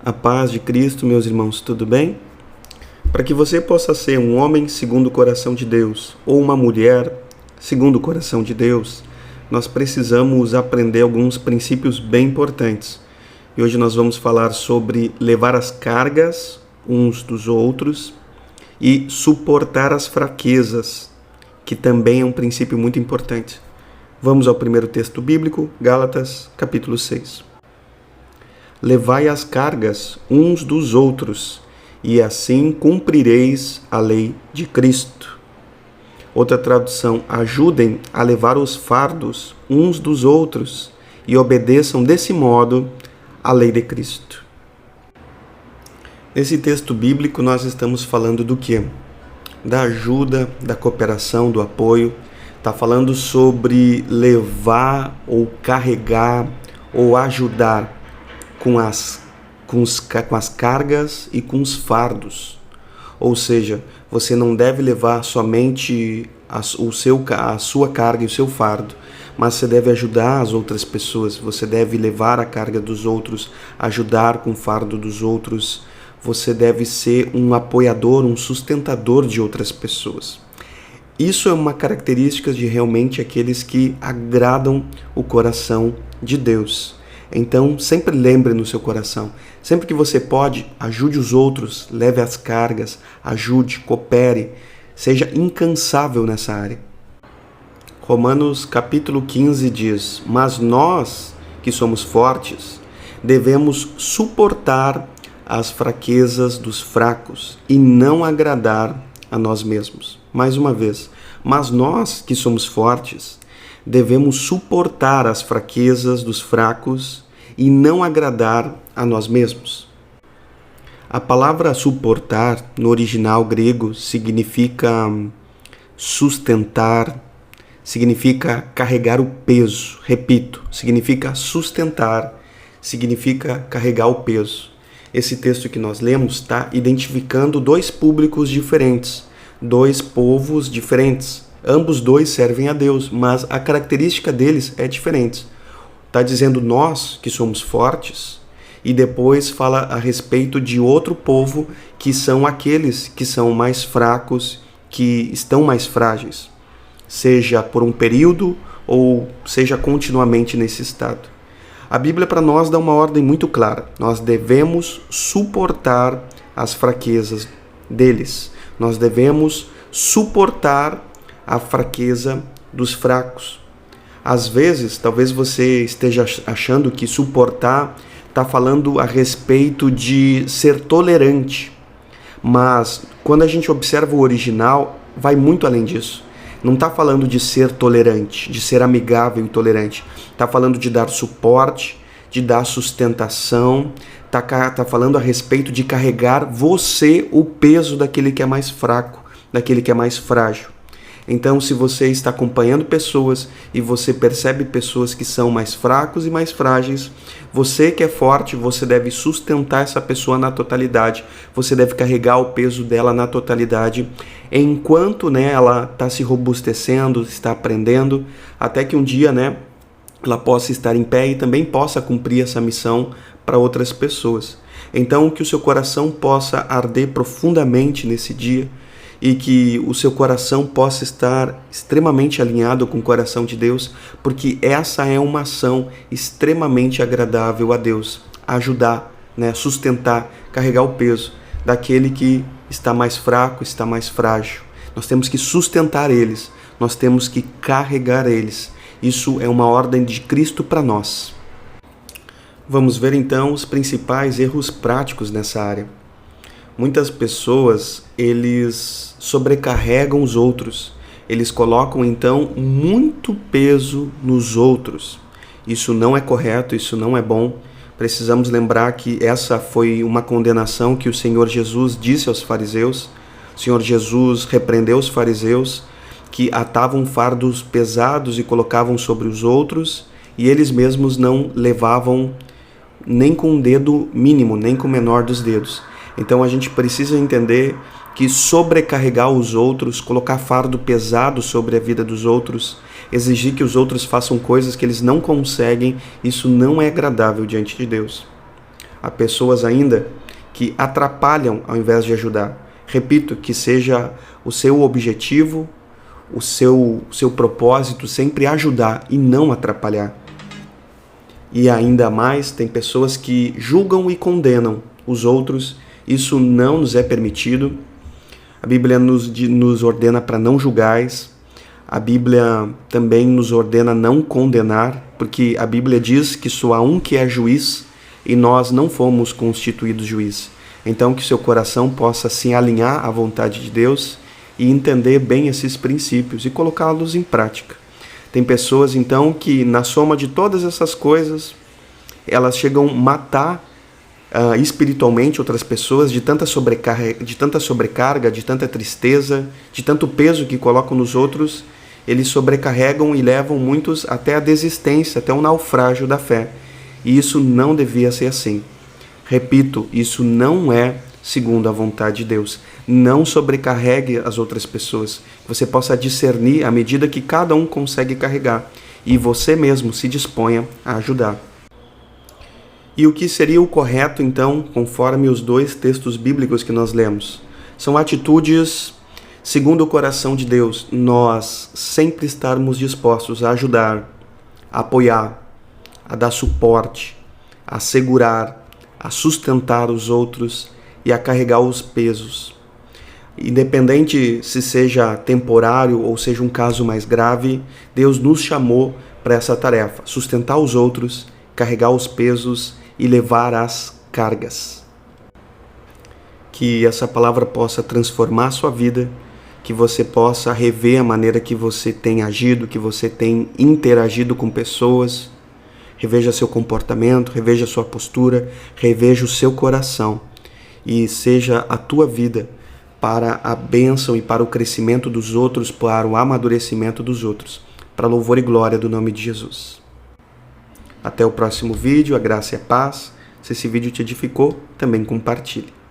A paz de Cristo, meus irmãos, tudo bem? Para que você possa ser um homem segundo o coração de Deus ou uma mulher segundo o coração de Deus, nós precisamos aprender alguns princípios bem importantes. E hoje nós vamos falar sobre levar as cargas uns dos outros e suportar as fraquezas, que também é um princípio muito importante. Vamos ao primeiro texto bíblico, Gálatas, capítulo 6. Levai as cargas uns dos outros, e assim cumprireis a lei de Cristo. Outra tradução, ajudem a levar os fardos uns dos outros e obedeçam desse modo a lei de Cristo. Nesse texto bíblico nós estamos falando do quê? Da ajuda, da cooperação, do apoio. Está falando sobre levar ou carregar ou ajudar com as cargas e com os fardos. Ou seja, você não deve levar somente a sua carga e o seu fardo, mas você deve ajudar as outras pessoas, você deve levar a carga dos outros, ajudar com o fardo dos outros, você deve ser um apoiador, um sustentador de outras pessoas. Isso é uma característica de realmente aqueles que agradam o coração de Deus. Então, sempre lembre no seu coração, sempre que você pode, ajude os outros, leve as cargas, ajude, coopere, seja incansável nessa área. Romanos capítulo 15 diz, mas nós, que somos fortes, devemos suportar as fraquezas dos fracos e não agradar a nós mesmos. Mais uma vez, mas nós, que somos fortes, devemos suportar as fraquezas dos fracos e não agradar a nós mesmos. A palavra suportar, no original grego, significa sustentar, significa carregar o peso. Repito, significa sustentar, significa carregar o peso. Esse texto que nós lemos está identificando dois públicos diferentes, dois povos diferentes. Ambos dois servem a Deus, mas a característica deles é diferente. Está dizendo nós que somos fortes e depois fala a respeito de outro povo que são aqueles que são mais fracos, que estão mais frágeis, seja por um período ou seja continuamente nesse estado. A Bíblia para nós dá uma ordem muito clara. Nós devemos suportar as fraquezas deles. Nós devemos suportar a fraqueza dos fracos. Às vezes, talvez você esteja achando que suportar está falando a respeito de ser tolerante. Mas, quando a gente observa o original, vai muito além disso. Não está falando de ser tolerante, de ser amigável e tolerante. Está falando de dar suporte, de dar sustentação. Está falando a respeito de carregar você o peso daquele que é mais fraco, daquele que é mais frágil. Então, se você está acompanhando pessoas e você percebe pessoas que são mais fracos e mais frágeis, você que é forte, você deve sustentar essa pessoa na totalidade, você deve carregar o peso dela na totalidade, enquanto ela está se robustecendo, está aprendendo, até que um dia ela possa estar em pé e também possa cumprir essa missão para outras pessoas. Então, que o seu coração possa arder profundamente nesse dia, e que o seu coração possa estar extremamente alinhado com o coração de Deus, porque essa é uma ação extremamente agradável a Deus. Ajudar, sustentar, carregar o peso daquele que está mais fraco, está mais frágil. Nós temos que sustentar eles, nós temos que carregar eles. Isso é uma ordem de Cristo para nós. Vamos ver então os principais erros práticos nessa área. Muitas pessoas, eles sobrecarregam os outros. Eles colocam, então, muito peso nos outros. Isso não é correto, isso não é bom. Precisamos lembrar que essa foi uma condenação que o Senhor Jesus disse aos fariseus. O Senhor Jesus repreendeu os fariseus que atavam fardos pesados e colocavam sobre os outros, e eles mesmos não levavam nem com um dedo mínimo, nem com o menor dos dedos. Então a gente precisa entender que sobrecarregar os outros, colocar fardo pesado sobre a vida dos outros, exigir que os outros façam coisas que eles não conseguem, isso não é agradável diante de Deus. Há pessoas ainda que atrapalham ao invés de ajudar. Repito, que seja o seu objetivo, o seu propósito sempre ajudar e não atrapalhar. E ainda mais, tem pessoas que julgam e condenam os outros. Isso não nos é permitido. A Bíblia nos ordena para não julgais. A Bíblia também nos ordena não condenar, porque a Bíblia diz que só há um que é juiz e nós não fomos constituídos juiz. Então, que seu coração possa se alinhar à vontade de Deus e entender bem esses princípios e colocá-los em prática. Tem pessoas, então, que na soma de todas essas coisas, elas chegam a matar espiritualmente outras pessoas de tanta sobrecarga, de tanta tristeza, de tanto peso que colocam nos outros. Eles sobrecarregam e levam muitos até a desistência, até o naufrágio da fé. E isso não devia ser assim. Repito, isso não é segundo a vontade de Deus. Não sobrecarregue as outras pessoas. Você possa discernir à medida que cada um consegue carregar. E você mesmo se disponha a ajudar. E o que seria o correto, então, conforme os dois textos bíblicos que nós lemos? São atitudes segundo o coração de Deus. Nós sempre estarmos dispostos a ajudar, a apoiar, a dar suporte, a segurar, a sustentar os outros e a carregar os pesos. Independente se seja temporário ou seja um caso mais grave, Deus nos chamou para essa tarefa: sustentar os outros, carregar os pesos e levar as cargas. Que essa palavra possa transformar a sua vida, que você possa rever a maneira que você tem agido, que você tem interagido com pessoas. Reveja seu comportamento, reveja sua postura, reveja o seu coração e seja a tua vida para a bênção e para o crescimento dos outros, para o amadurecimento dos outros, para louvor e glória do nome de Jesus. Até o próximo vídeo, a graça e a paz. Se esse vídeo te edificou, também compartilhe.